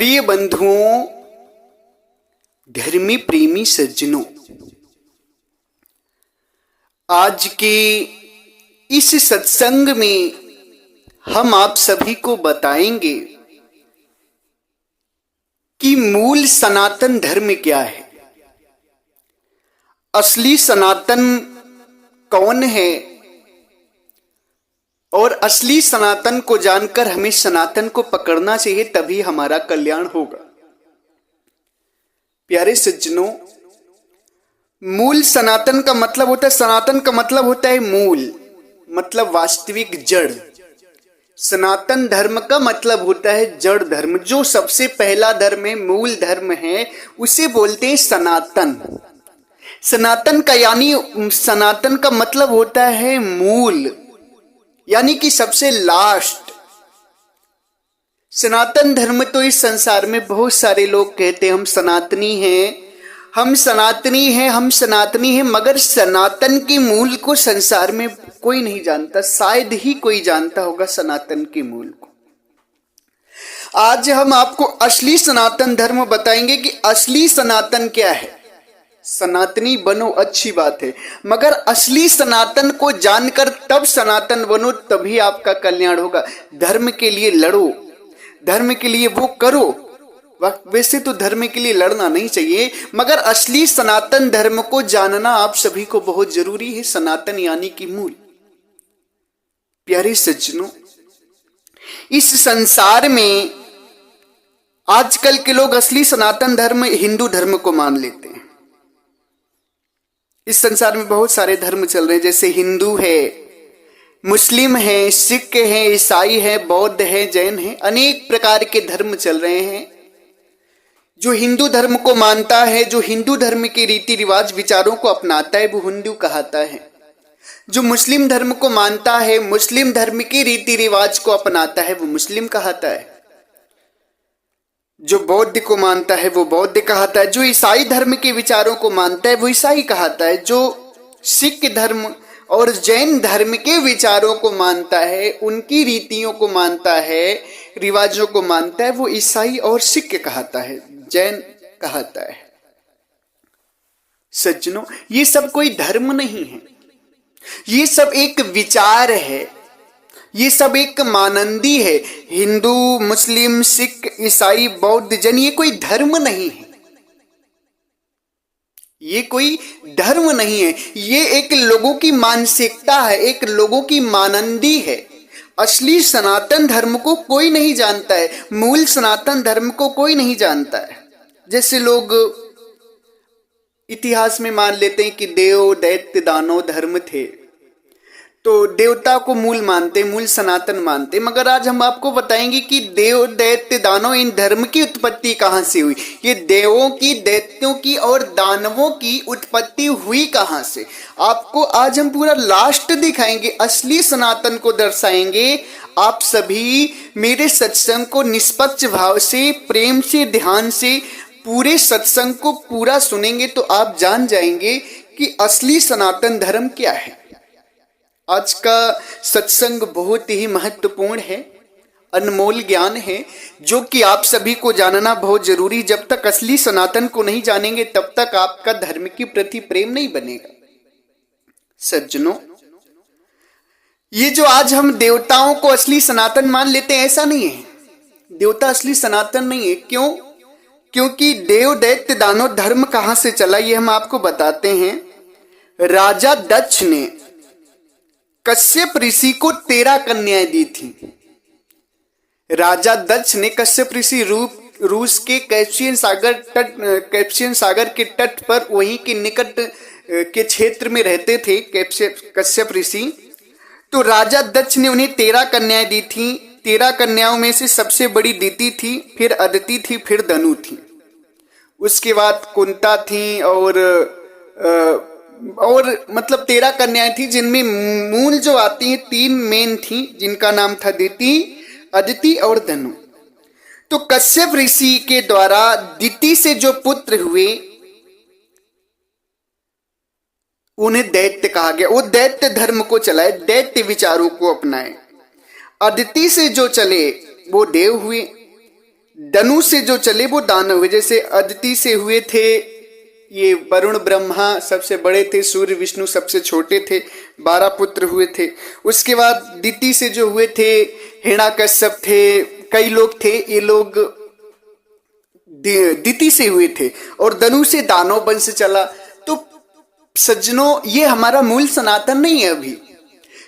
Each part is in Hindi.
प्रिय बंधुओं, धर्मी प्रेमी सज्जनों, आज के इस सत्संग में हम आप सभी को बताएंगे कि मूल सनातन धर्म क्या है। असली सनातन कौन है और असली सनातन को जानकर हमें सनातन को पकड़ना चाहिए, तभी हमारा कल्याण होगा। प्यारे सज्जनों, मूल सनातन का मतलब होता है, सनातन का मतलब होता है मूल, मतलब वास्तविक जड़। सनातन धर्म का मतलब होता है जड़ धर्म, जो सबसे पहला धर्म है, मूल धर्म है, उसे बोलते हैं सनातन। सनातन का यानी सनातन का मतलब होता है मूल, यानी कि सबसे लास्ट। सनातन धर्म तो इस संसार में बहुत सारे लोग कहते हैं हम सनातनी हैं, हम सनातनी हैं, हम सनातनी हैं, मगर सनातन के मूल को संसार में कोई नहीं जानता। शायद ही कोई जानता होगा सनातन के मूल को। आज हम आपको असली सनातन धर्म बताएंगे कि असली सनातन क्या है। सनातनी बनो, अच्छी बात है, मगर असली सनातन को जानकर तब सनातन बनो, तभी आपका कल्याण होगा। धर्म के लिए लड़ो, धर्म के लिए वो करो। वैसे तो धर्म के लिए लड़ना नहीं चाहिए, मगर असली सनातन धर्म को जानना आप सभी को बहुत जरूरी है। सनातन यानी कि मूल। प्यारे सज्जनों, इस संसार में आजकल के लोग असली सनातन धर्म हिंदू धर्म को मान लेते हैं। इस संसार में बहुत सारे धर्म चल रहे हैं, जैसे हिंदू है, मुस्लिम है, सिख है, ईसाई है, बौद्ध है, जैन है, अनेक प्रकार के धर्म चल रहे हैं। जो हिंदू धर्म को मानता है, जो हिंदू धर्म के रीति रिवाज विचारों को अपनाता है, वो हिंदू कहता है। जो मुस्लिम धर्म को मानता है, मुस्लिम धर्म के रीति रिवाज को अपनाता है, वो मुस्लिम कहता है। जो बौद्ध को मानता है वो बौद्ध कहता है। जो ईसाई धर्म के विचारों को मानता है वो ईसाई कहता है। जो सिख धर्म और जैन धर्म के विचारों को मानता है, उनकी रीतियों को मानता है, रिवाजों को मानता है, वो ईसाई और सिख कहता है, जैन कहता है। सज्जनों, ये सब कोई धर्म नहीं है, ये सब एक विचार है, ये सब एक मानंदी है। हिंदू, मुस्लिम, सिख, ईसाई, बौद्ध, जैन, ये कोई धर्म नहीं है, ये कोई धर्म नहीं है, ये एक लोगों की मानसिकता है, एक लोगों की मानंदी है। असली सनातन धर्म को कोई नहीं जानता है, मूल सनातन धर्म को कोई नहीं जानता है। जैसे लोग इतिहास में मान लेते हैं कि देव, दैत्य, दानव धर्म थे, तो देवता को मूल मानते, मूल सनातन मानते। मगर आज हम आपको बताएंगे कि देव, दैत्य, दानव, इन धर्म की उत्पत्ति कहां से हुई। ये देवों की, दैत्यों की और दानवों की उत्पत्ति हुई कहां से, आपको आज हम पूरा लास्ट दिखाएंगे, असली सनातन को दर्शाएंगे। आप सभी मेरे सत्संग को निष्पक्ष भाव से, प्रेम से, ध्यान से पूरे सत्संग को पूरा सुनेंगे तो आप जान जाएंगे कि असली सनातन धर्म क्या है। आज का सत्संग बहुत ही महत्वपूर्ण है, अनमोल ज्ञान है, जो कि आप सभी को जानना बहुत जरूरी। जब तक असली सनातन को नहीं जानेंगे तब तक आपका धर्म के प्रति प्रेम नहीं बनेगा। सज्जनों, ये जो आज हम देवताओं को असली सनातन मान लेते हैं, ऐसा नहीं है। देवता असली सनातन नहीं है। क्यों? क्योंकि देव, दैत्य, दानव धर्म कहां से चला, ये हम आपको बताते हैं। राजा दक्ष ने कश्यप ऋषि को 13 कन्याएं दी थी। राजा दक्ष ने कश्यप ऋषि रूस के कैस्पियन सागर के तट पर, वहीं के निकट के क्षेत्र में रहते थे कश्यप ऋषि। तो राजा दक्ष ने उन्हें 13 कन्याएं दी थी। 13 कन्याओं में से सबसे बड़ी दिति थी, फिर अदिति थी, फिर धनु थी, उसके बाद कुंता थी और मतलब 13 कन्याएं थी, जिनमें मूल जो आती हैं 3 मेन थी, जिनका नाम था दिति, अदिति और धनु। तो कश्यप ऋषि के द्वारा दिति से जो पुत्र हुए उन्हें दैत्य कहा गया। वो दैत्य धर्म को चलाए, दैत्य विचारों को अपनाए। अदिति से जो चले वो देव हुए। धनु से जो चले वो दानव हुए। जैसे अदिति से हुए थे ये वरुण ब्रह्मा सबसे बड़े थे, सूर्य विष्णु सबसे छोटे थे, 12 पुत्र हुए थे। उसके बाद दिति से जो हुए थे हिरण्यकश्यप थे, कई लोग थे, ये लोग दिति से हुए थे। और धनु से दानव वंश चला। तो सज्जनों ये हमारा मूल सनातन नहीं है अभी,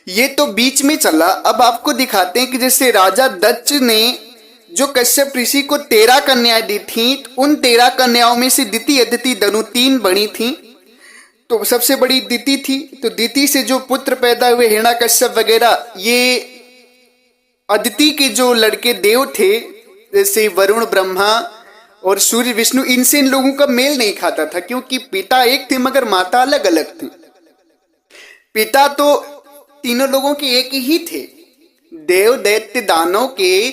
ये तो बीच में चला। अब आपको दिखाते हैं कि जैसे राजा दक्ष ने जो कश्यप ऋषि को 13 कन्याएं दी थी, उन 13 कन्याओं में से दिति अदिति धनु 3 बड़ी थी। तो सबसे बड़ी दिति थी। तो दिति से जो पुत्र पैदा हुए हिरण्यकश्यप वगैरह, ये अदिति के जो लड़के देव थे जैसे वरुण ब्रह्मा और सूर्य विष्णु, इनसे इन लोगों का मेल नहीं खाता था, क्योंकि पिता एक थे मगर माता अलग अलग थी। पिता तो तीनों लोगों के एक ही थे, देव दैत्य दानव के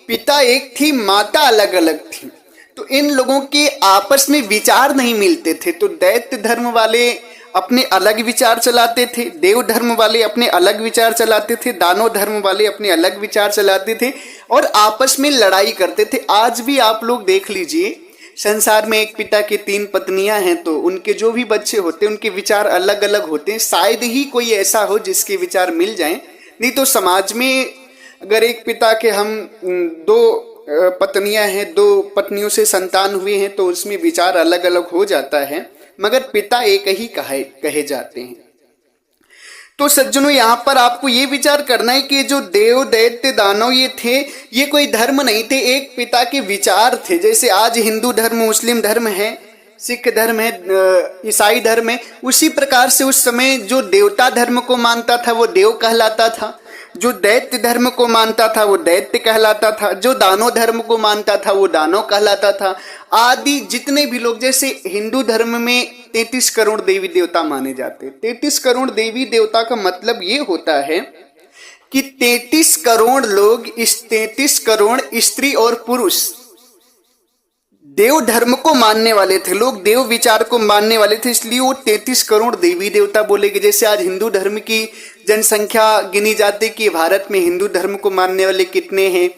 पिता एक थी, माता अलग अलग थी। तो इन लोगों के आपस में विचार नहीं मिलते थे। तो दैत्य धर्म वाले अपने अलग विचार चलाते थे, देव धर्म वाले अपने अलग विचार चलाते थे, दानव धर्म वाले अपने अलग विचार चलाते थे और आपस में लड़ाई करते थे। आज भी आप लोग देख लीजिए, संसार में एक पिता की 3 पत्नियां हैं तो उनके जो भी बच्चे होते हैं उनके विचार अलग अलग होते हैं। शायद ही कोई ऐसा हो जिसके विचार मिल जाएं, नहीं तो समाज में अगर एक पिता के हम 2 पत्नियां हैं, 2 पत्नियों से संतान हुए हैं तो उसमें विचार अलग अलग हो जाता है, मगर पिता एक ही कहे जाते हैं। तो सज्जनों यहाँ पर आपको ये विचार करना है कि जो देव दैत्य दानव ये थे, ये कोई धर्म नहीं थे, एक पिता के विचार थे। जैसे आज हिंदू धर्म, मुस्लिम धर्म है, सिख धर्म है, ईसाई धर्म है, उसी प्रकार से उस समय जो देवता धर्म को मानता था वो देव कहलाता था, जो दैत्य धर्म को मानता था वो दैत्य कहलाता था, जो दानव धर्म को मानता था वो दानव कहलाता था। आदि जितने भी लोग, जैसे हिंदू धर्म में 33 करोड़ देवी देवता माने जाते हैं। 33 करोड़ देवी देवता का मतलब ये होता है कि 33 करोड़ लोग, इस 33 करोड़ स्त्री और पुरुष देव धर्म को मानने वाले थे, लोग देव विचार को मानने वाले थे, इसलिए वो 33 करोड़ देवी देवता बोले गए। जैसे आज हिंदू धर्म की जनसंख्या गिनी जाती कि भारत में हिंदू धर्म को मानने वाले कितने हैं,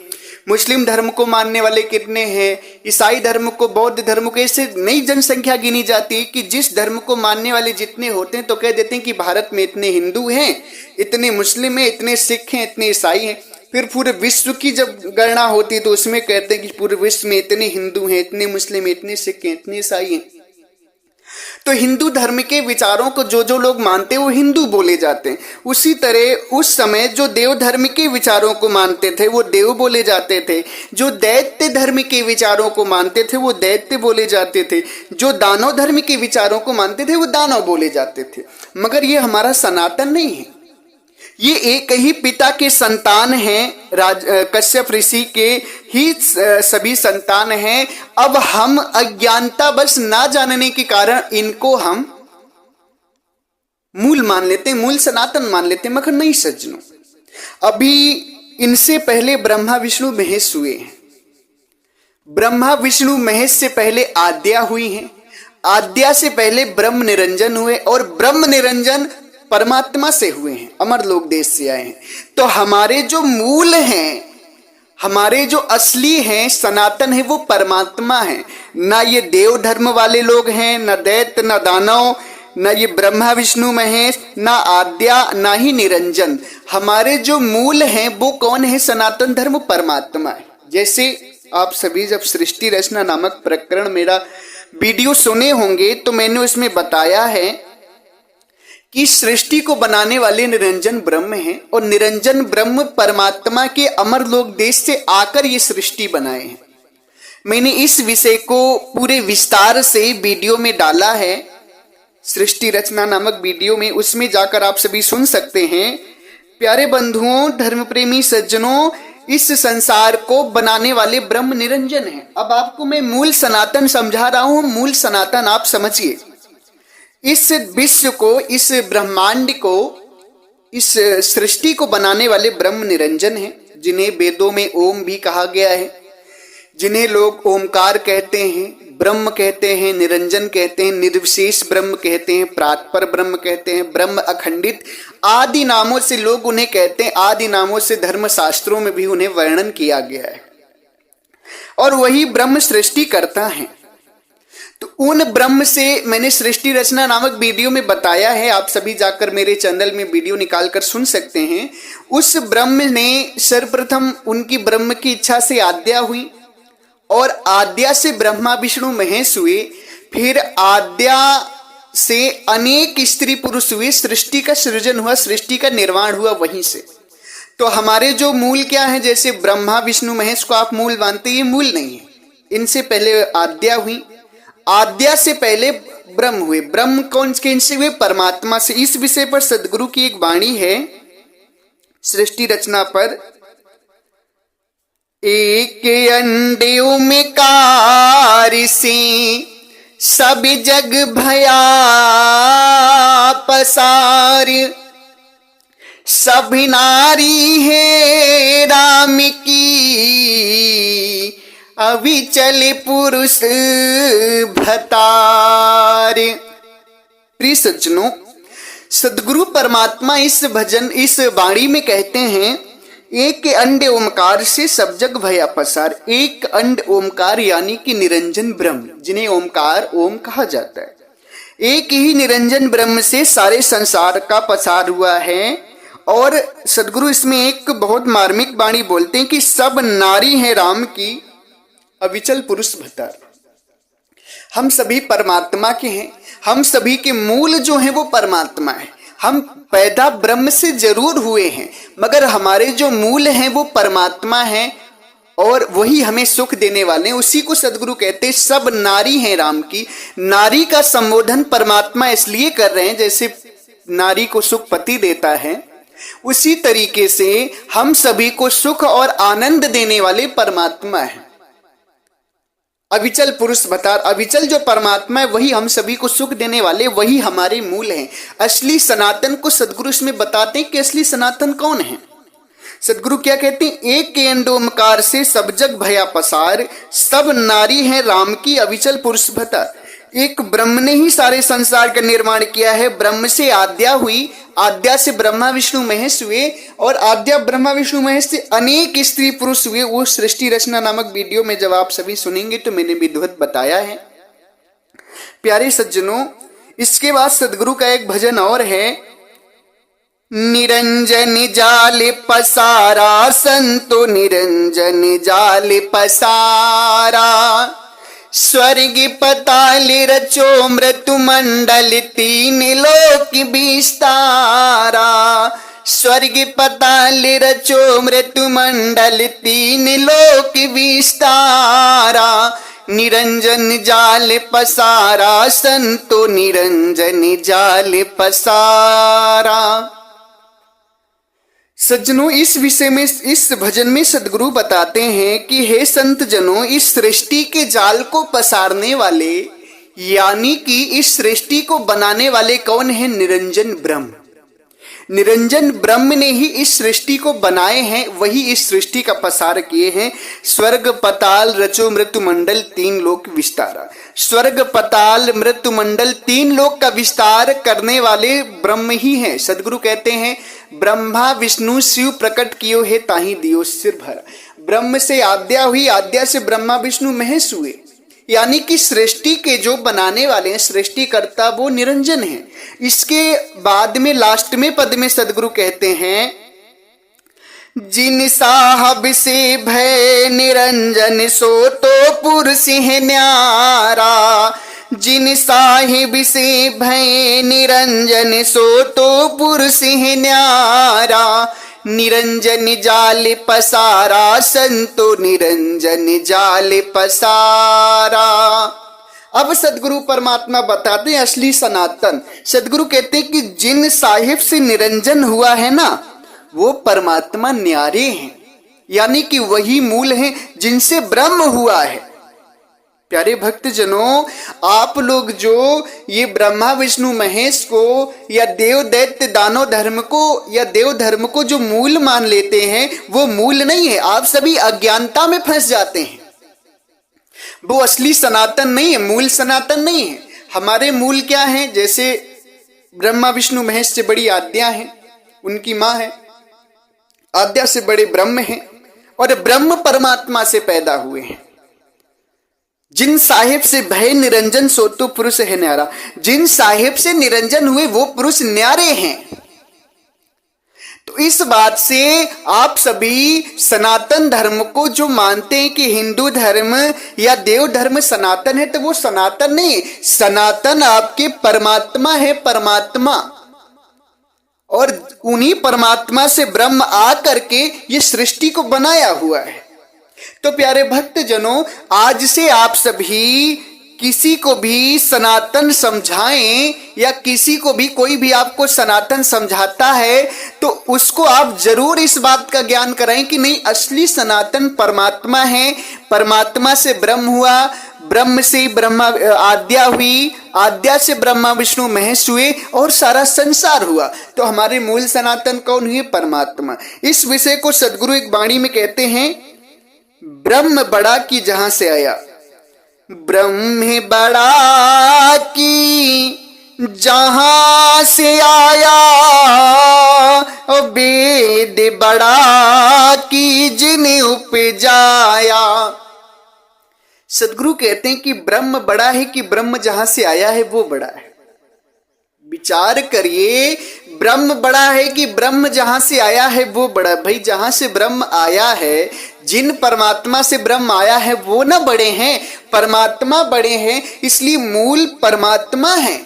मुस्लिम धर्म को मानने वाले कितने हैं, ईसाई धर्म को, बौद्ध धर्म को, ऐसे नई जनसंख्या गिनी जाती है कि जिस धर्म को मानने वाले जितने होते हैं तो कह देते हैं कि भारत में इतने हिंदू हैं, इतने मुस्लिम हैं, इतने सिख हैं, इतने ईसाई हैं। फिर पूरे विश्व की जब गणना होती तो उसमें कहते हैं कि पूरे विश्व में इतने हिंदू हैं, इतने मुस्लिम, इतने सिख हैं, इतने ईसाई हैं। तो हिंदू धर्म के विचारों को जो जो लोग मानते हैं वो हिंदू बोले जाते हैं। उसी तरह उस समय जो देव धर्म के विचारों को मानते थे वो देव बोले जाते थे, जो दैत्य धर्म के विचारों को मानते थे वो दैत्य बोले जाते थे, जो दानव धर्म के विचारों को मानते थे वो दानव बोले जाते थे। मगर ये हमारा सनातन नहीं है, ये एक ही पिता के संतान हैं, कश्यप ऋषि के ही सभी संतान हैं। अब हम अज्ञानता बस ना जानने के कारण इनको हम मूल मान लेते हैं, मूल सनातन मान लेते हैं, मगर नहीं सज्जनों। अभी इनसे पहले ब्रह्मा विष्णु महेश हुए हैं। ब्रह्मा विष्णु महेश से पहले आद्या हुई हैं, आद्या से पहले ब्रह्म निरंजन हुए और ब्रह्म निरंजन परमात्मा से हुए हैं, अमरलोक देश से आए हैं। तो हमारे जो मूल हैं, हमारे जो असली हैं, सनातन है, वो परमात्मा है। ना ये देव धर्म वाले लोग हैं, ना दैत्य, ना दानव, ना ये ब्रह्मा विष्णु महेश, ना आद्या, ना ही निरंजन। हमारे जो मूल हैं वो कौन है? सनातन धर्म परमात्मा है। जैसे आप सभी जब सृष्टि रचना नामक प्रकरण मेरा वीडियो सुने होंगे तो मैंने उसमें बताया है कि सृष्टि को बनाने वाले निरंजन ब्रह्म हैं और निरंजन ब्रह्म परमात्मा के अमरलोक देश से आकर ये सृष्टि बनाए हैं। मैंने इस विषय को पूरे विस्तार से वीडियो में डाला है, सृष्टि रचना नामक वीडियो में, उसमें जाकर आप सभी सुन सकते हैं। प्यारे बंधुओं, धर्म प्रेमी सज्जनों, इस संसार को बनाने वाले ब्रह्म निरंजन हैं। अब आपको मैं मूल सनातन समझा रहा हूं, मूल सनातन आप समझिए। इस विश्व को, इस ब्रह्मांड को, इस सृष्टि को बनाने वाले ब्रह्म निरंजन हैं, जिन्हें वेदों में ओम भी कहा गया है, जिन्हें लोग ओमकार कहते हैं, ब्रह्म कहते हैं, निरंजन कहते हैं, निर्विशेष ब्रह्म कहते हैं, प्रातपर ब्रह्म कहते हैं, ब्रह्म अखंडित, आदि नामों से लोग उन्हें कहते हैं। आदि नामों से धर्म शास्त्रों में भी उन्हें वर्णन किया गया है। और वही ब्रह्म सृष्टि करता है। तो उन ब्रह्म से मैंने सृष्टि रचना नामक वीडियो में बताया है, आप सभी जाकर मेरे चैनल में वीडियो निकाल कर सुन सकते हैं। उस ब्रह्म ने सर्वप्रथम उनकी ब्रह्म की इच्छा से आद्या हुई और आद्या से ब्रह्मा विष्णु महेश हुए, फिर आद्या से अनेक स्त्री पुरुष हुए, सृष्टि का सृजन हुआ, सृष्टि का निर्माण हुआ वहीं से। तो हमारे जो मूल क्या है, जैसे ब्रह्मा विष्णु महेश को आप मूल मानते, ये मूल नहीं है। इनसे पहले आद्या हुई, आद्या से पहले ब्रह्म हुए। ब्रह्म कौन किनसे हुए? परमात्मा से। इस विषय पर सदगुरु की एक वाणी है सृष्टि रचना पर, एक अंडे ओमकार से सब जग भया पसार, सब नारी है राम की अविचल पुरुष भतार। प्रिय सज्जनों, सदगुरु परमात्मा इस भजन इस वाणी में कहते हैं, एक अंड ओमकार से सब जग भया पसार। एक अंड ओमकार यानी कि निरंजन ब्रह्म, जिन्हें ओमकार ओम कहा जाता है, एक ही निरंजन ब्रह्म से सारे संसार का पसार हुआ है। और सदगुरु इसमें एक बहुत मार्मिक वाणी बोलते हैं कि सब नारी है राम की अविचल पुरुष भतार। हम सभी परमात्मा के हैं, हम सभी के मूल जो है वो परमात्मा है। हम पैदा ब्रह्म से जरूर हुए हैं, मगर हमारे जो मूल हैं वो परमात्मा हैं और वही हमें सुख देने वाले हैं। उसी को सदगुरु कहते हैं सब नारी हैं राम की। नारी का संबोधन परमात्मा इसलिए कर रहे हैं जैसे नारी को सुख पति देता है, उसी तरीके से हम सभी को सुख और आनंद देने वाले परमात्मा है। अविचल पुरुष भतार, अविचल जो परमात्मा है वही हम सभी को सुख देने वाले, वही हमारे मूल हैं। असली सनातन को सदगुरु इसमें बताते हैं कि असली सनातन कौन है। सदगुरु क्या कहते हैं, एक अंड ओमकार से सब जग भया पसार, सब नारी है राम की अविचल पुरुष भतार। एक ब्रह्म ने ही सारे संसार का निर्माण किया है। ब्रह्म से आद्या हुई, आद्या से ब्रह्मा विष्णु महेश हुए और आद्या ब्रह्मा विष्णु महेश से अनेक स्त्री पुरुष हुए। वो सृष्टि रचना नामक वीडियो में जब आप सभी सुनेंगे तो मैंने विधिवत बताया है। प्यारे सज्जनों, इसके बाद सदगुरु का एक भजन और है, निरंजन जाल पसारा संतो निरंजन जाल पसारा, स्वर्ग पताल रचो मृत्यु मंडल तीन लोक विस्तारा, स्वर्ग पताल रचो मृत्यु मंडल तीन लोक विस्तारा, निरंजन जाल पसारा संतो निरंजन जाल पसारा। सज्जनों, इस विषय में इस भजन में सदगुरु बताते हैं कि हे संत जनों, इस सृष्टि के जाल को पसारने वाले यानी कि इस सृष्टि को बनाने वाले कौन है? निरंजन ब्रह्म। निरंजन ब्रह्म ने ही इस सृष्टि को बनाए हैं, वही इस सृष्टि का पसार किए हैं। स्वर्ग पताल रचो मृत्यु मंडल तीन लोक विस्तारा। स्वर्ग पताल मृत्यु मंडल तीन लोक का विस्तार करने वाले ब्रह्म ही हैं। सदगुरु कहते हैं, ब्रह्मा विष्णु शिव प्रकट कियो है ताही दियो सिर भरा। ब्रह्म से आद्या हुई, आद्या से ब्रह्मा विष्णु महेश हुए, यानी कि सृष्टि के जो बनाने वाले हैं, सृष्टिकर्ता, वो निरंजन है। इसके बाद में लास्ट में पद में सदगुरु कहते हैं, जिन साहब से भय निरंजन सो तो पुरुष है न्यारा, जिन साहिब से भय निरंजन सो तो पुरुष है न्यारा, निरंजन जाल पसारा संतो निरंजन जाल पसारा। अब सदगुरु परमात्मा बताते हैं असली सनातन। सदगुरु कहते हैं कि जिन साहिब से निरंजन हुआ है ना, वो परमात्मा न्यारे हैं, यानी कि वही मूल हैं जिनसे ब्रह्म हुआ है। प्यारे भक्त जनों, आप लोग जो ये ब्रह्मा विष्णु महेश को या देव दैत्य दानव धर्म को या देव धर्म को जो मूल मान लेते हैं, वो मूल नहीं है। आप सभी अज्ञानता में फंस जाते हैं। वो असली सनातन नहीं है, मूल सनातन नहीं है। हमारे मूल क्या है? जैसे ब्रह्मा विष्णु महेश से बड़ी आद्या है, उनकी माँ है, आद्या से बड़े ब्रह्म हैं और ब्रह्म परमात्मा से पैदा हुए हैं। जिन साहिब से भय निरंजन सो तो पुरुष है न्यारा। जिन साहिब से निरंजन हुए वो पुरुष न्यारे हैं। तो इस बात से आप सभी सनातन धर्म को जो मानते हैं कि हिंदू धर्म या देव धर्म सनातन है, तो वो सनातन नहीं, सनातन आपके परमात्मा है, परमात्मा। और उन्हीं परमात्मा से ब्रह्म आ करके ये सृष्टि को बनाया हुआ है। तो प्यारे भक्त जनों, आज से आप सभी किसी को भी सनातन समझाएं या किसी को भी कोई भी आपको सनातन समझाता है तो उसको आप जरूर इस बात का ज्ञान कराएं कि नहीं, असली सनातन परमात्मा है, परमात्मा से ब्रह्म हुआ, ब्रह्म से ब्रह्मा आद्या हुई, आद्या से ब्रह्मा विष्णु महेश हुए और सारा संसार हुआ। तो हमारे मूल सनातन कौन हुए? परमात्मा। इस विषय को सदगुरु एक वाणी में कहते हैं, ब्रह्म बड़ा की जहां से आया, ब्रह्म बड़ा की जहां से आया, वेद बड़ा की जिन्हें उपजाया। सदगुरु कहते हैं कि ब्रह्म बड़ा है कि ब्रह्म जहां से आया है वो बड़ा है। विचार करिए, ब्रह्म बड़ा है कि ब्रह्म जहां से आया है वो बड़ा। भाई जहां से ब्रह्म आया है, जिन परमात्मा से ब्रह्म आया है वो ना बड़े हैं, परमात्मा बड़े हैं, इसलिए मूल परमात्मा है।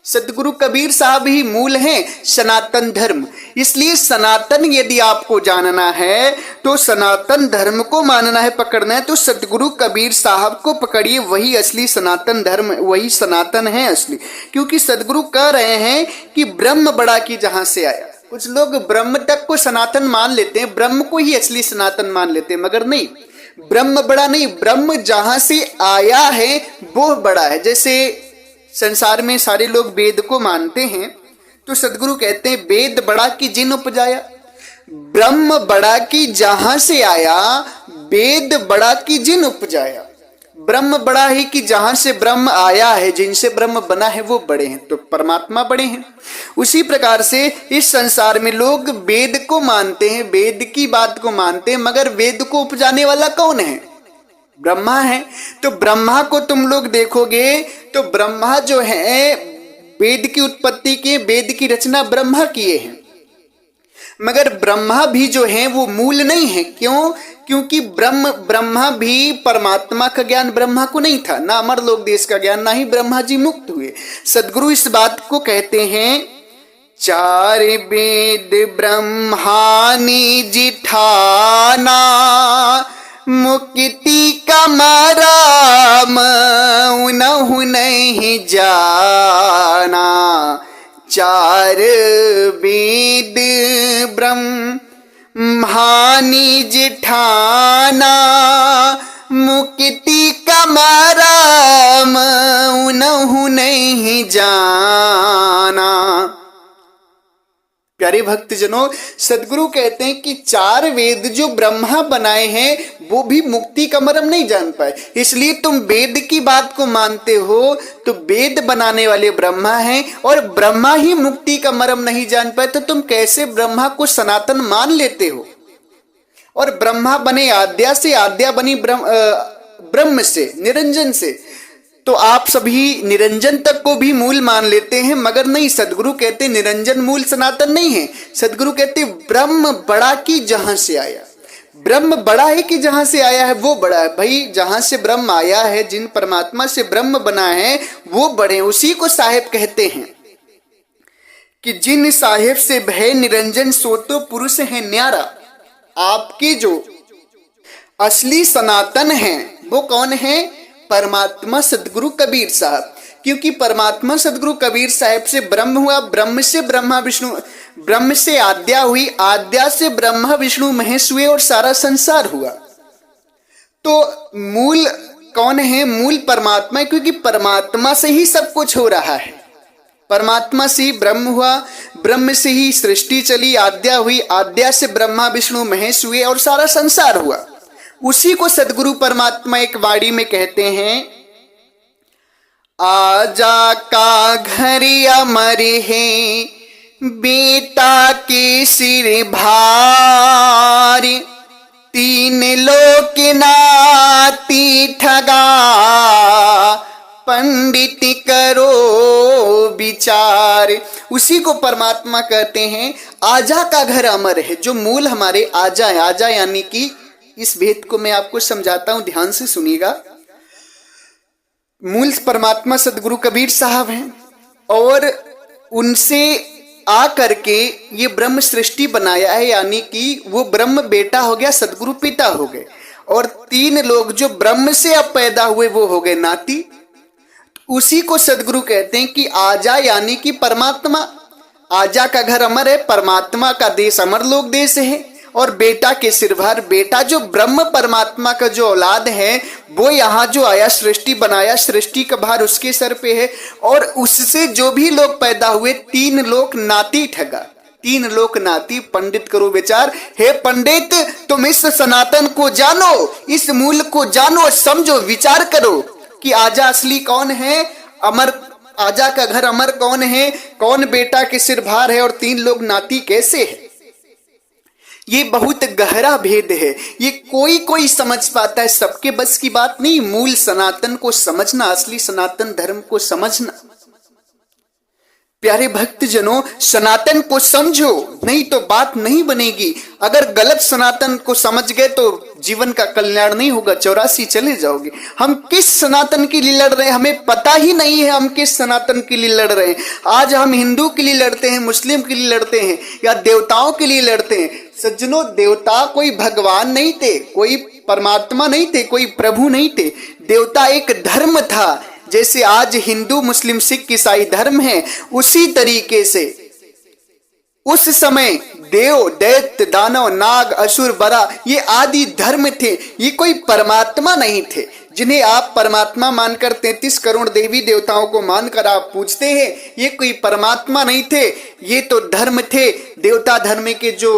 सदगुरु कबीर साहब ही मूल हैं सनातन धर्म। इसलिए सनातन यदि आपको जानना है तो सनातन धर्म को मानना है, पकड़ना है, तो सदगुरु कबीर साहब को पकड़िए, वही असली सनातन धर्म, वही सनातन है असली। क्योंकि सदगुरु कह रहे हैं कि ब्रह्म बड़ा की जहां से आया। कुछ लोग ब्रह्म तक को सनातन मान लेते हैं, ब्रह्म को ही असली सनातन मान लेते हैं, मगर नहीं, ब्रह्म बड़ा नहीं, ब्रह्म जहां से आया है वो बड़ा है। जैसे संसार में सारे लोग वेद को मानते हैं, तो सदगुरु कहते हैं वेद बड़ा की जिन उपजाया, ब्रह्म बड़ा की जहां से आया, वेद बड़ा की जिन उपजाया। ब्रह्म बड़ा है कि जहां से ब्रह्म आया है, जिनसे ब्रह्म बना है वो बड़े हैं, तो परमात्मा बड़े हैं। उसी प्रकार से इस संसार में लोग वेद को मानते हैं, वेद की बात को मानते हैं, मगर वेद को उपजाने वाला कौन है? ब्रह्मा है। तो ब्रह्मा को तुम लोग देखोगे तो ब्रह्मा जो है वेद की उत्पत्ति की, वेद की रचना ब्रह्मा किए हैं, मगर ब्रह्मा भी जो है वो मूल नहीं है। क्यों? क्योंकि ब्रह्मा भी परमात्मा का ज्ञान ब्रह्मा को नहीं था, ना अमर लोक देश का ज्ञान, ना ही ब्रह्मा जी मुक्त हुए। सदगुरु इस बात को कहते हैं, चार वेद ब्रह्मानी जिठाना, मुक्ति का मराम उनहु नहीं जाना। चार वेद ब्रह्मानी जिठाना, मुक्ति का मराम उनहु नहीं जाना। प्यारे भक्तजनों, सदगुरु कहते हैं कि चार वेद जो ब्रह्मा बनाए हैं वो भी मुक्ति का मर्म नहीं जान पाए। इसलिए तुम वेद की बात को मानते हो तो वेद बनाने वाले ब्रह्मा हैं और ब्रह्मा ही मुक्ति का मर्म नहीं जान पाए, तो तुम कैसे ब्रह्मा को सनातन मान लेते हो? और ब्रह्मा बने आद्या से, आद्या बनी ब्रह्म से, निरंजन से, तो आप सभी निरंजन तक को भी मूल मान लेते हैं, मगर नहीं, सदगुरु कहते निरंजन मूल सनातन नहीं है। सदगुरु कहते ब्रह्म बड़ा की जहां से आया, ब्रह्म बड़ा है कि जहां से आया है वो बड़ा है। भाई जहां से ब्रह्म आया है, जिन परमात्मा से ब्रह्म बना है वो बड़े, उसी को साहेब कहते हैं कि जिन साहेब से भय निरंजन सो तो पुरुष है न्यारा। आपके जो असली सनातन है वो कौन है? परमात्मा सदगुरु कबीर साहब। क्योंकि परमात्मा सदगुरु कबीर साहब से ब्रह्म हुआ, ब्रह्म से ब्रह्मा विष्णु, ब्रह्म से आद्या हुई, आद्या से ब्रह्मा विष्णु महेश हुए और सारा संसार हुआ। तो मूल कौन है? मूल परमात्मा है, क्योंकि परमात्मा से ही सब कुछ हो रहा है। परमात्मा से ही ब्रह्म हुआ, ब्रह्म से ही सृष्टि चली, आद्या हुई, आद्या से ब्रह्मा विष्णु महेश हुए और सारा संसार हुआ। उसी को सदगुरु परमात्मा एक वाणी में कहते हैं, आजा का घर अमर है बेटा के सिर भार, तीन लोक नाती ठगाए करो विचार। उसी को परमात्मा कहते हैं। आजा का घर अमर है, जो मूल हमारे आजा है। आजा यानी कि इस भेद को मैं आपको समझाता हूं, ध्यान से सुनिएगा। मूल परमात्मा सदगुरु कबीर साहब हैं और उनसे आ करके ये ब्रह्म सृष्टि बनाया है, यानी कि वो ब्रह्म बेटा हो गया, सदगुरु पिता हो गए। और तीन लोग जो ब्रह्म से अब पैदा हुए वो हो गए नाती। उसी को सदगुरु कहते हैं कि आजा यानी कि परमात्मा। आजा का घर अमर है, परमात्मा का देश अमर लोक देश है। और बेटा के सिरभार, बेटा जो ब्रह्म परमात्मा का जो औलाद है वो यहाँ जो आया, सृष्टि बनाया, सृष्टि का भार उसके सर पे है। और उससे जो भी लोग पैदा हुए, तीन लोग नाती ठगा, तीन लोक नाती। पंडित करो विचार। हे पंडित, तुम इस सनातन को जानो, इस मूल को जानो, समझो, विचार करो कि आजा असली कौन है, अमर आजा का घर अमर कौन है, कौन बेटा के सिर भार है और तीन लोग नाती कैसे है। ये बहुत गहरा भेद है, ये कोई कोई समझ पाता है, सबके बस की बात नहीं। मूल सनातन को समझना, असली सनातन धर्म को समझना। प्यारे भक्तजनों, सनातन को समझो, नहीं तो बात नहीं बनेगी। अगर गलत सनातन को समझ गए तो जीवन का कल्याण नहीं होगा, 84 चले जाओगे। हम किस सनातन के लिए लड़ रहे हैं हमें पता ही नहीं है, हम किस सनातन के लिए लड़ रहे हैं। आज हम हिंदू के लिए लड़ते हैं, मुस्लिम के लिए लड़ते हैं या देवताओं के लिए लड़ते हैं। सज्जनों, देवता कोई भगवान नहीं थे, कोई परमात्मा नहीं थे, कोई प्रभु नहीं थे। देवता एक धर्म था। जैसे आज हिंदू मुस्लिम सिख ईसाई धर्म है, उसी तरीके से उस समय देव दैत्य दानव नाग असुर बरा ये आदि धर्म थे। ये कोई परमात्मा नहीं थे जिन्हें आप परमात्मा मानकर 33 करोड़ देवी देवताओं को मानकर आप पूजते हैं। ये कोई परमात्मा नहीं थे, ये तो धर्म थे। देवता धर्म के जो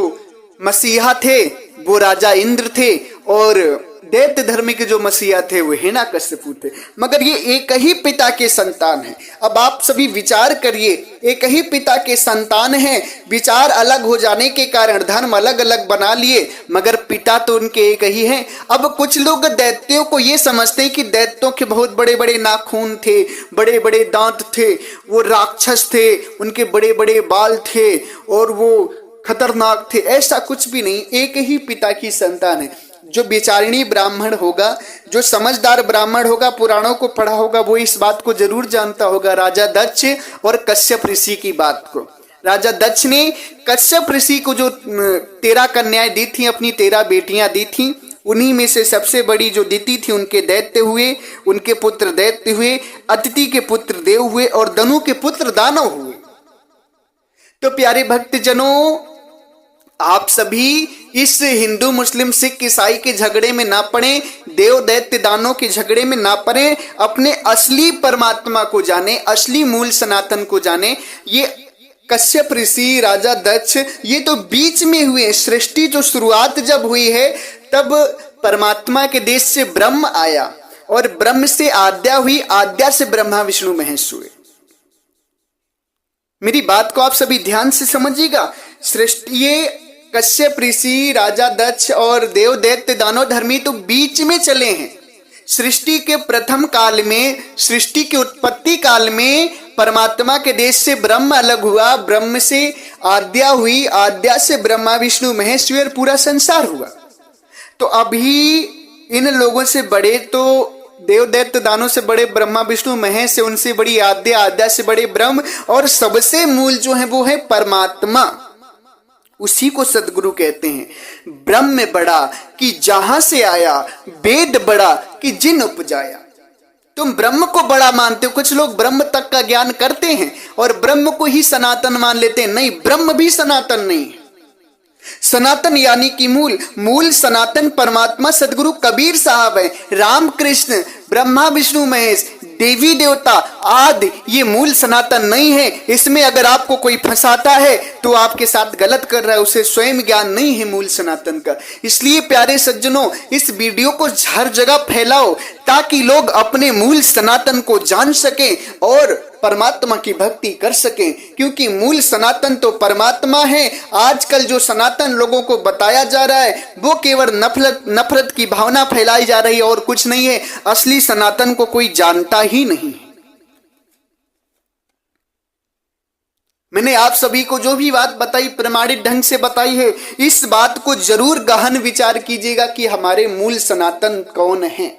मसीहा थे वो राजा इंद्र थे और दैत्य धर्म के जो मसीहा थे वो हिरण्यकश्यप थे। मगर ये एक ही पिता के संतान हैं। अब आप सभी विचार करिए, एक ही पिता के संतान हैं। विचार अलग हो जाने के कारण धर्म अलग अलग बना लिए, मगर पिता तो उनके एक ही हैं। अब कुछ लोग दैत्यों को ये समझते हैं कि दैत्यों के बहुत बड़े बड़े नाखून थे, बड़े बड़े दांत थे, वो राक्षस थे, उनके बड़े बड़े बाल थे और वो खतरनाक थे। ऐसा कुछ भी नहीं, एक ही पिता की संतान है। जो विचारिणी ब्राह्मण होगा, जो समझदार ब्राह्मण होगा, पुराणों को पढ़ा होगा, वो इस बात को जरूर जानता होगा, राजा दक्ष और कश्यप ऋषि की बात को। राजा दक्ष ने कश्यप ऋषि को जो 13 कन्याएं दी थी, अपनी 13 बेटियां दी थी, उन्हीं में से सबसे बड़ी जो दिति थी उनके दैत्य हुए, उनके पुत्र दैत्य हुए, अदिति के पुत्र देव हुए और दनु के पुत्र दानव हुए। तो प्यारे भक्तजनों, आप सभी इस हिंदू मुस्लिम सिख ईसाई के झगड़े में ना पड़े, देव दैत्य दानों के झगड़े में ना पड़े, अपने असली परमात्मा को जाने, असली मूल सनातन को जाने। ये कश्यप ऋषि, राजा दक्ष, ये तो बीच में हुए। सृष्टि जो शुरुआत जब हुई है तब परमात्मा के देश से ब्रह्म आया और ब्रह्म से आद्या हुई, आद्या से ब्रह्मा विष्णु महेश हुए। मेरी बात को आप सभी ध्यान से समझिएगा। सृष्टि, ये कश्यप ऋषि, राजा दक्ष और देव दैत्य दानव धर्मी तो बीच में चले हैं। सृष्टि के प्रथम काल में, सृष्टि के उत्पत्ति काल में परमात्मा के देश से ब्रह्म अलग हुआ, ब्रह्म से आद्या हुई, आद्या से ब्रह्मा विष्णु महेश हुए और पूरा संसार हुआ। तो अभी इन लोगों से बड़े तो देव दैत्य दानों से बड़े ब्रह्मा विष्णु महेश से, उनसे बड़ी आद्या, आद्या से बड़े ब्रह्म और सबसे मूल जो है वो है परमात्मा। उसी को सदगुरु कहते हैं ब्रह्म बड़ा कि जहां से आया, वेद बड़ा कि जिन उपजाया। तुम ब्रह्म को बड़ा मानते हो, कुछ लोग ब्रह्म तक का ज्ञान करते हैं और ब्रह्म को ही सनातन मान लेते हैं। नहीं, ब्रह्म भी सनातन नहीं है। सनातन यानी कि मूल, मूल सनातन परमात्मा सदगुरु कबीर साहब है। राम कृष्ण, ब्रह्मा विष्णु महेश, देवी देवता आदि, ये मूल सनातन नहीं है। इसमें अगर आपको कोई फंसाता है तो आपके साथ गलत कर रहा है, उसे स्वयं ज्ञान नहीं है मूल सनातन का। इसलिए प्यारे सज्जनों, इस वीडियो को हर जगह फैलाओ ताकि लोग अपने मूल सनातन को जान सकें और परमात्मा की भक्ति कर सकें, क्योंकि मूल सनातन तो परमात्मा है। आजकल जो सनातन लोगों को बताया जा रहा है वो केवल नफरत की भावना फैलाई जा रही है और कुछ नहीं है। असली सनातन को कोई जानता ही नहीं। मैंने आप सभी को जो भी बात बताई प्रमाणित ढंग से बताई है, इस बात को जरूर गहन विचार कीजिएगा कि हमारे मूल सनातन कौन है।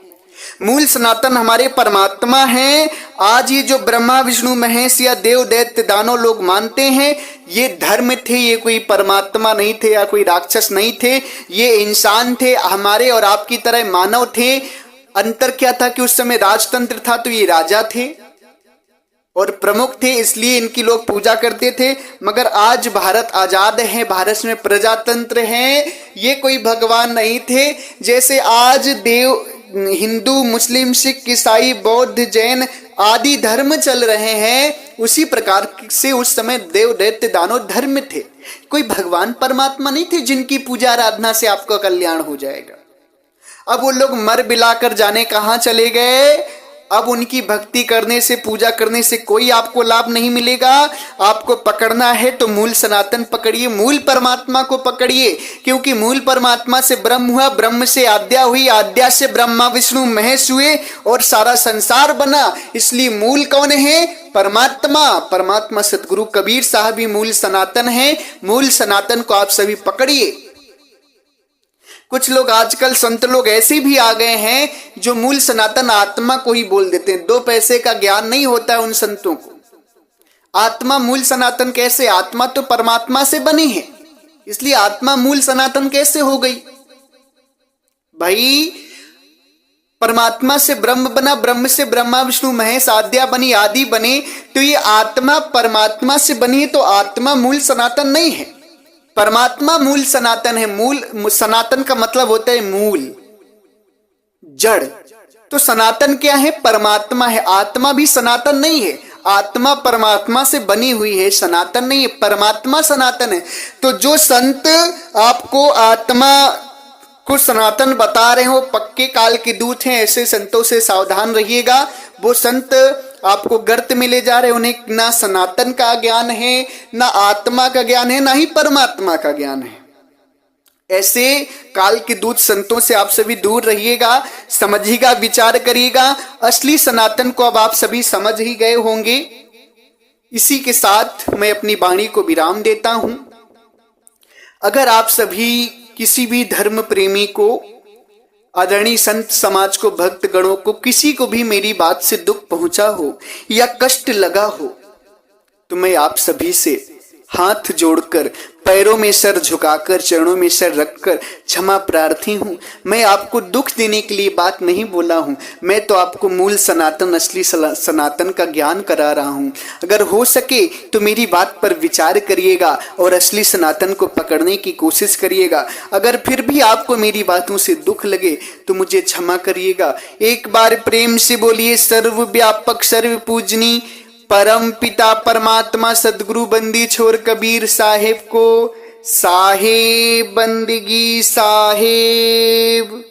मूल सनातन हमारे परमात्मा हैं। आज ये जो ब्रह्मा विष्णु महेश या देव दैत्य दानव लोग मानते हैं, ये धर्म थे, ये कोई परमात्मा नहीं थे या कोई राक्षस नहीं थे, ये इंसान थे, हमारे और आपकी तरह मानव थे। अंतर क्या था कि उस समय राजतंत्र था तो ये राजा थे और प्रमुख थे, इसलिए इनकी लोग पूजा करते थे। मगर आज भारत आजाद है, भारत में प्रजातंत्र है, ये कोई भगवान नहीं थे। जैसे आज देव हिंदू मुस्लिम सिख ईसाई बौद्ध जैन आदि धर्म चल रहे हैं, उसी प्रकार से उस समय देव दैत्य दानव धर्म थे, कोई भगवान परमात्मा नहीं थे जिनकी पूजा आराधना से आपका कल्याण हो जाएगा। अब वो लोग मर बिलाकर जाने कहाँ चले गए। अब उनकी भक्ति करने से पूजा करने से कोई आपको लाभ नहीं मिलेगा। आपको पकड़ना है तो मूल सनातन पकड़िए, मूल परमात्मा को पकड़िए, क्योंकि मूल परमात्मा से ब्रह्म हुआ, ब्रह्म से आद्या हुई, आद्या से ब्रह्मा विष्णु महेश हुए और सारा संसार बना। इसलिए मूल कौन है? परमात्मा। परमात्मा सतगुरु कबीर साहब ही मूल सनातन है। मूल सनातन को आप सभी पकड़िए। कुछ लोग आजकल संत लोग ऐसे भी आ गए हैं जो मूल सनातन आत्मा को ही बोल देते हैं। 2 पैसे का ज्ञान नहीं होता है उन संतों को। आत्मा मूल सनातन कैसे? आत्मा तो परमात्मा से बनी है, इसलिए आत्मा मूल सनातन कैसे हो गई? भाई परमात्मा से ब्रह्म बना, ब्रह्म से ब्रह्मा विष्णु महेश आद्या बनी, आदि बने, तो ये आत्मा परमात्मा से बनी है, तो आत्मा मूल सनातन नहीं है। परमात्मा मूल सनातन है। मूल सनातन का मतलब होता है मूल, जड़। तो सनातन क्या है? परमात्मा है। आत्मा भी सनातन नहीं है, आत्मा परमात्मा से बनी हुई है, सनातन नहीं है। परमात्मा सनातन है। तो जो संत आपको आत्मा को सनातन बता रहे हो, पक्के काल के दूत हैं, ऐसे संतों से सावधान रहिएगा। वो संत आपको गर्त में ले जा रहे, उन्हें ना सनातन का ज्ञान है, ना आत्मा का ज्ञान है, ना ही परमात्मा का ज्ञान है। ऐसे काल के दूत संतों से आप सभी दूर रहिएगा, समझिएगा, विचार करिएगा। असली सनातन को अब आप सभी समझ ही गए होंगे। इसी के साथ मैं अपनी वाणी को विराम देता हूं। अगर आप सभी किसी भी धर्म प्रेमी को, आदरणीय संत समाज को, भक्त गणों को, किसी को भी मेरी बात से दुख पहुंचा हो या कष्ट लगा हो, तो मैं आप सभी से हाथ जोड़कर, पैरों में सर झुकाकर, चरणों में सर रखकर क्षमा प्रार्थी हूं। मैं आपको दुख देने के लिए बात नहीं बोला हूं, मैं तो आपको मूल सनातन, असली सनातन का ज्ञान करा रहा हूं। अगर हो सके तो मेरी बात पर विचार करिएगा और असली सनातन को पकड़ने की कोशिश करिएगा। अगर फिर भी आपको मेरी बातों से दुख लगे तो मुझे क्षमा करिएगा। एक बार प्रेम से बोलिए सर्वव्यापक सर्व पूजनी परम पिता परमात्मा सदगुरु बंदी छोर कबीर साहेब को साहेब बंदगी साहेब।